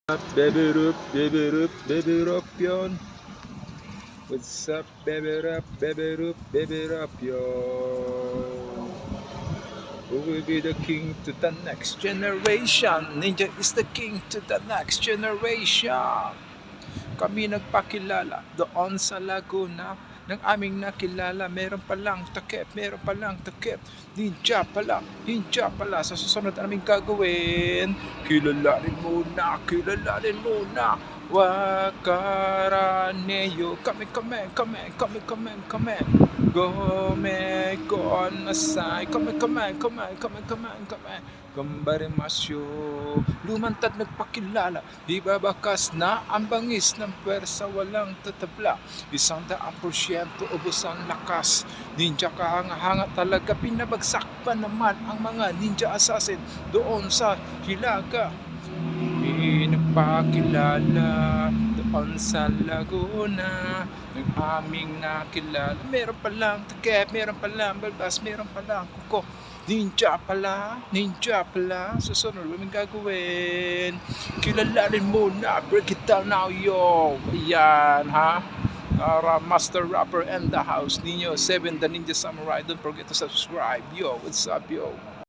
Baby Rup, yon. What's up, baby Rup, yon. Who will be the king to the next generation? Ninja is the king to the next generation. Kami nagpakilala doon sa Laguna ng aming nakilala. Meron palang takip. Ninja pala. Sa susunod aming gagawin, kilalanin muna. Wakaraneo, kami. Gome con asay, kami. Gambarimasyo, lumantad nagpakilala, di babakas na ang bangis ng pwersa walang tatabla. 100% ubos ang lakas, ninja kahanga-hanga talaga, pinabagsak pa naman ang mga ninja assassin doon sa Hilaga. Nagpakilala doon sa Laguna ng aming nakilala. Meron palang takip, meron palang balbas, meron palang kuko. Ninja pala, susunod mo gagawin. Kilalanin mo na, break it down now, yo. Ayan, ha? Master Rapper and the House Ninyo 7, the Ninja Samurai. Don't forget to subscribe, yo. What's up, yo?